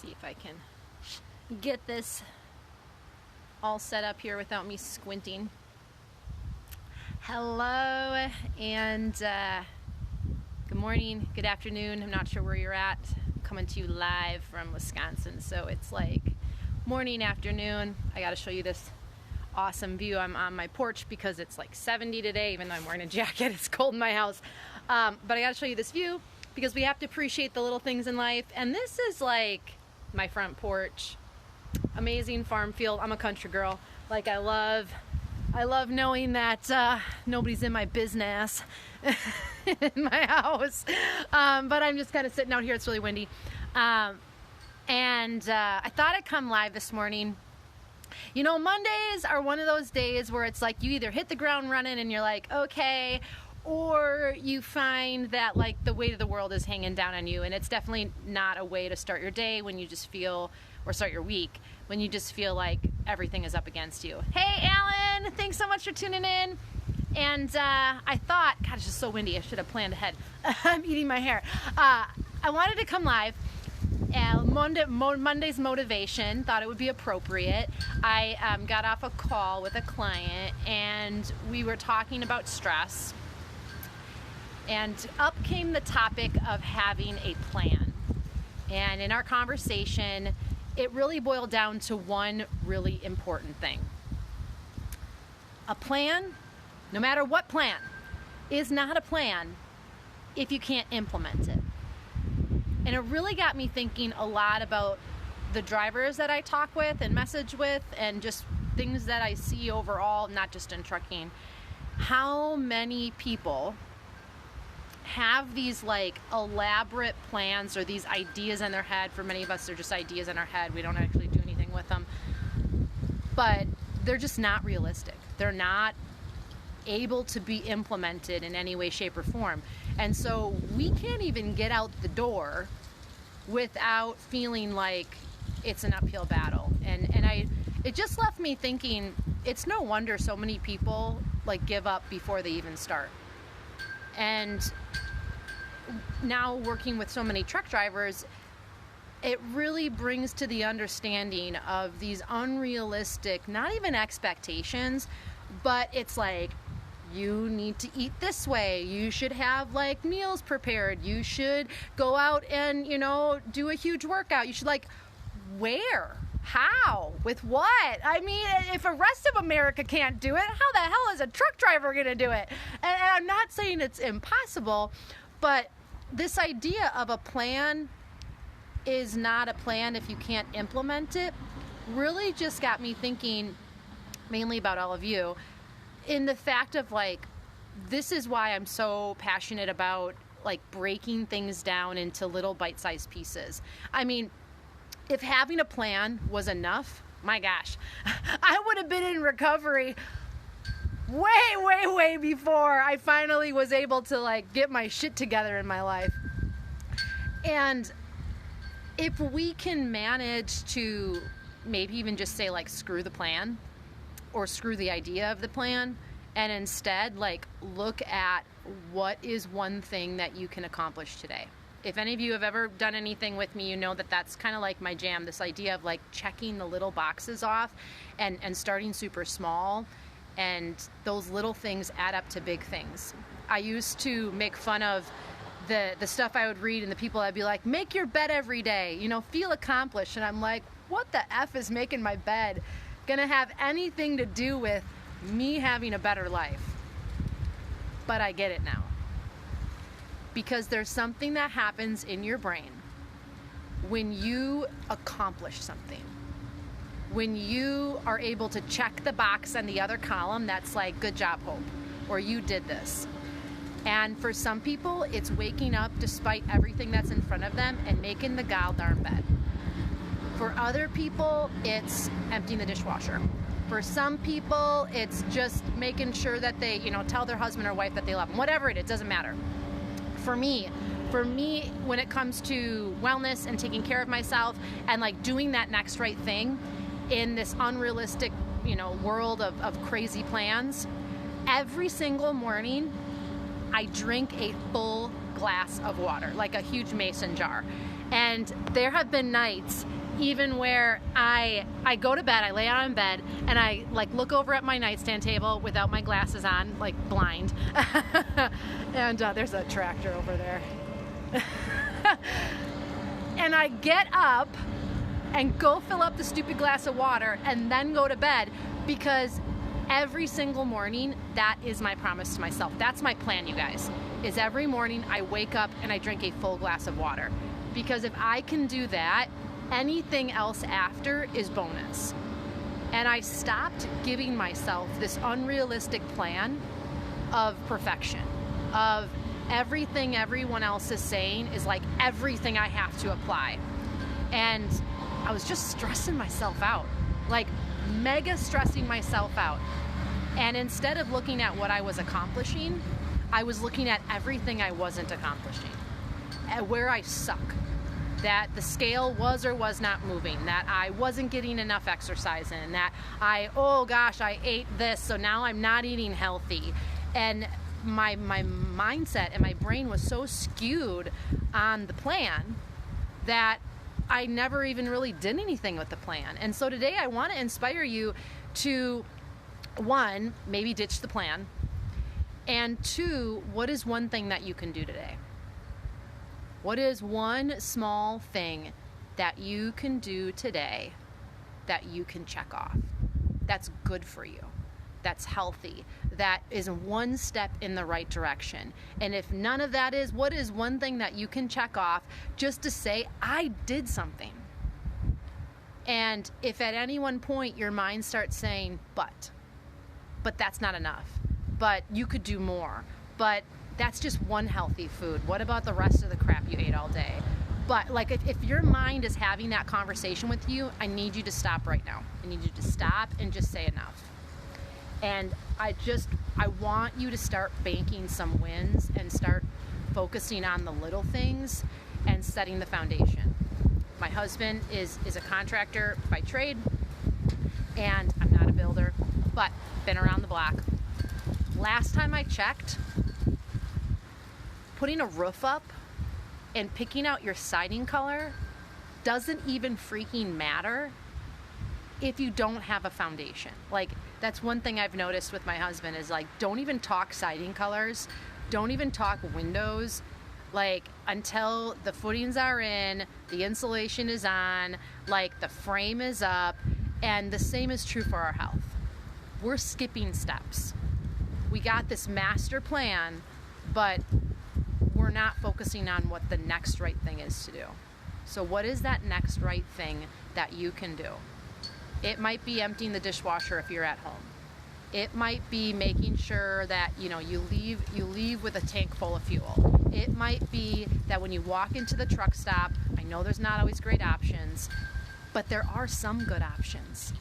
see if I can get this all set up here without me squinting. Hello and good morning, good afternoon. I'm not sure where you're at. I'm coming to you live from Wisconsin, so it's like morning, afternoon. I got to show you this awesome view. I'm on my porch because it's like 70 today, even though I'm wearing a jacket. It's cold in my house. But I got to show you this view because we have to appreciate the little things in life. And this is like my front porch. Amazing farm field. I'm a country girl. Like I love knowing that nobody's in my business in my house. But I'm just kind of sitting out here. It's really windy. I thought I'd come live this morning. You know, Mondays are one of those days where it's like you either hit the ground running and you're like, okay, or you find that like the weight of the world is hanging down on you. And it's definitely not a way to start your day when you just feel, or start your week, when you just feel like everything is up against you. Hey, Alan, thanks so much for tuning in. And I thought, God, it's just so windy. I should have planned ahead. I'm eating my hair. I wanted to come live. Monday's motivation, thought it would be appropriate. I got off a call with a client and we were talking about stress. And up came the topic of having a plan. And in our conversation, it really boiled down to one really important thing. A plan, no matter what plan, is not a plan if you can't implement it. And it really got me thinking a lot about the drivers that I talk with and message with and just things that I see overall, not just in trucking. How many people have these like elaborate plans or these ideas in their head? For many of us, they're just ideas in our head. We don't actually do anything with them. But they're just not realistic. They're not able to be implemented in any way, shape, or form. And so we can't even get out the door without feeling like it's an uphill battle. And it just left me thinking, it's no wonder so many people like give up before they even start. And now working with so many truck drivers, it really brings to the understanding of these unrealistic, not even expectations, but it's like, you need to eat this way. You should have like meals prepared. You should go out and, you know, do a huge workout. You should like, where? How? With what? I mean, if the rest of America can't do it, how the hell is a truck driver going to do it? And I'm not saying it's impossible, but this idea of a plan is not a plan if you can't implement it really just got me thinking mainly about all of you. In the fact of like, this is why I'm so passionate about like breaking things down into little bite-sized pieces. I mean, if having a plan was enough, my gosh, I would have been in recovery way before I finally was able to like get my shit together in my life. And if we can manage to maybe even just say like, screw the plan, or screw the idea of the plan, and instead like look at what is one thing that you can accomplish today. If any of you have ever done anything with me, you know that that's kind of like my jam, this idea of like checking the little boxes off and starting super small, and those little things add up to big things. I used to make fun of the stuff I would read and the people I'd be like, make your bed every day, you know, feel accomplished. And I'm like, what the F is making my bed gonna have anything to do with me having a better life? But I get it now, because there's something that happens in your brain when you accomplish something, when you are able to check the box on the other column that's like, good job, Hope, or you did this. And for some people, it's waking up despite everything that's in front of them and making the goddamn bed. For other people, it's emptying the dishwasher. For some people, it's just making sure that they, you know, tell their husband or wife that they love them. Whatever it is, doesn't matter. For me, when it comes to wellness and taking care of myself and like doing that next right thing in this unrealistic, you know, world of crazy plans, every single morning I drink a full glass of water, like a huge mason jar. And there have been nights even where I go to bed, I lay out in bed, and I like look over at my nightstand table without my glasses on, like blind. And there's a tractor over there. And I get up and go fill up the stupid glass of water and then go to bed, because every single morning, that is my promise to myself. That's my plan, you guys, is every morning I wake up and I drink a full glass of water. Because if I can do that, anything else after is bonus. And I stopped giving myself this unrealistic plan of perfection, of everything everyone else is saying is like everything I have to apply. And I was just stressing myself out, like mega stressing myself out. And instead of looking at what I was accomplishing, I was looking at everything I wasn't accomplishing, at where I suck, that the scale was or was not moving, that I wasn't getting enough exercise in, that oh gosh, I ate this, so now I'm not eating healthy. And my mindset and my brain was so skewed on the plan that I never even really did anything with the plan. And so today I want to inspire you to, one, maybe ditch the plan, and two, what is one thing that you can do today? What is one small thing that you can do today that you can check off? That's good for you. That's healthy. That is one step in the right direction. And if none of that is, what is one thing that you can check off just to say, I did something? And if at any one point your mind starts saying, but that's not enough, but you could do more, but that's just one healthy food. What about the rest of the crap you ate all day? But like if your mind is having that conversation with you, I need you to stop right now. I need you to stop and just say enough. And I want you to start banking some wins and start focusing on the little things and setting the foundation. My husband is a contractor by trade, and I'm not a builder, but been around the block. Last time I checked, putting a roof up and picking out your siding color doesn't even freaking matter if you don't have a foundation. Like, that's one thing I've noticed with my husband is like, don't even talk siding colors, don't even talk windows, like until the footings are in, the insulation is on, like the frame is up. And the same is true for our health. We're skipping steps. We got this master plan, but we're not focusing on what the next right thing is to do. So what is that next right thing that you can do? It might be emptying the dishwasher if you're at home. It might be making sure that you leave with a tank full of fuel. It might be that when you walk into the truck stop, I know there's not always great options, but there are some good options.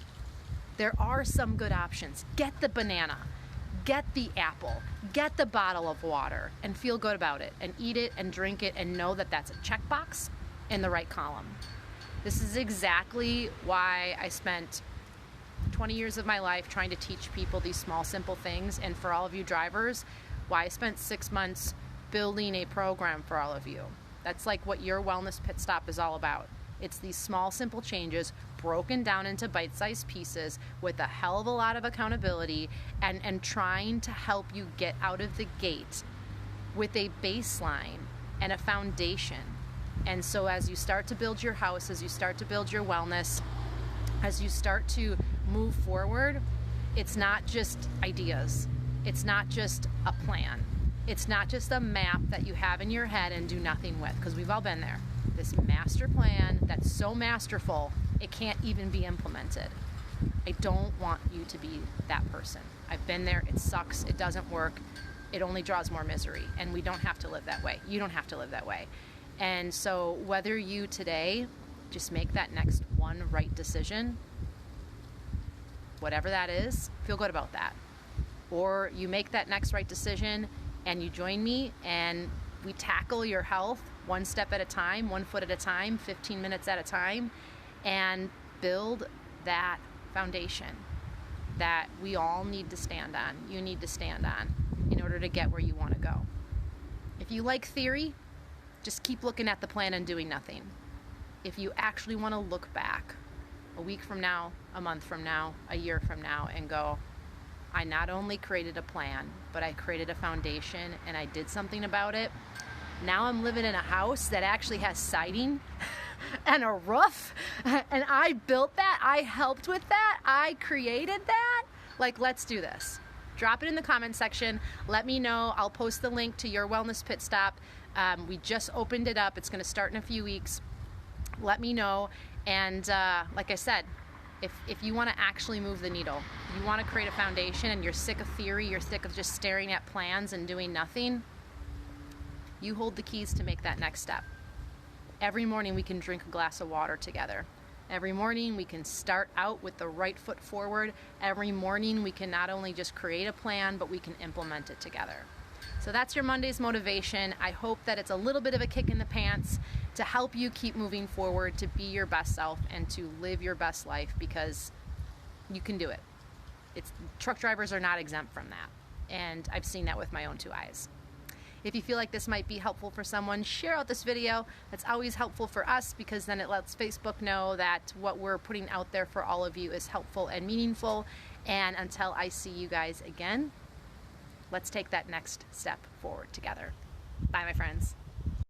There are some good options. Get the banana, get the apple, get the bottle of water, and feel good about it, and eat it and drink it, and know that that's a checkbox in the right column. This is exactly why I spent 20 years of my life trying to teach people these small, simple things. And for all of you drivers, why I spent 6 months building a program for all of you. That's like what your wellness pit stop is all about. It's these small, simple changes broken down into bite-sized pieces with a hell of a lot of accountability, and trying to help you get out of the gate with a baseline and a foundation. And so as you start to build your house, as you start to build your wellness, as you start to move forward, it's not just ideas. It's not just a plan. It's not just a map that you have in your head and do nothing with, because we've all been there. This master plan that's so masterful, it can't even be implemented. I don't want you to be that person. I've been there. It sucks. It doesn't work. It only draws more misery, and we don't have to live that way. You don't have to live that way. And so whether you today just make that next one right decision, whatever that is, feel good about that. Or you make that next right decision and you join me and we tackle your health one step at a time, 1 foot at a time, 15 minutes at a time, and build that foundation that we all need to stand on, you need to stand on, in order to get where you want to go. If If you like theory, just keep looking at the plan and doing nothing. If you actually want to look back a week from now, a month from now, a year from now, and go, I not only created a plan, but I created a foundation and I did something about it. Now I'm living in a house that actually has siding and a roof, and I built that, I helped with that, I created that. Like, let's do this. Drop it in the comment section. Let me know. I'll post the link to Your Wellness Pit Stop. We just opened it up. It's going to start in a few weeks. Let me know. And like I said, if you want to actually move the needle, you want to create a foundation and you're sick of theory, you're sick of just staring at plans and doing nothing, you hold the keys to make that next step. Every morning we can drink a glass of water together. Every morning we can start out with the right foot forward. Every morning we can not only just create a plan, but we can implement it together. So that's your Monday's motivation. I hope that it's a little bit of a kick in the pants to help you keep moving forward, to be your best self and to live your best life, because you can do it. Truck drivers are not exempt from that. And I've seen that with my own two eyes. If you feel like this might be helpful for someone, share out this video. That's always helpful for us, because then it lets Facebook know that what we're putting out there for all of you is helpful and meaningful. And until I see you guys again, let's take that next step forward together. Bye, my friends.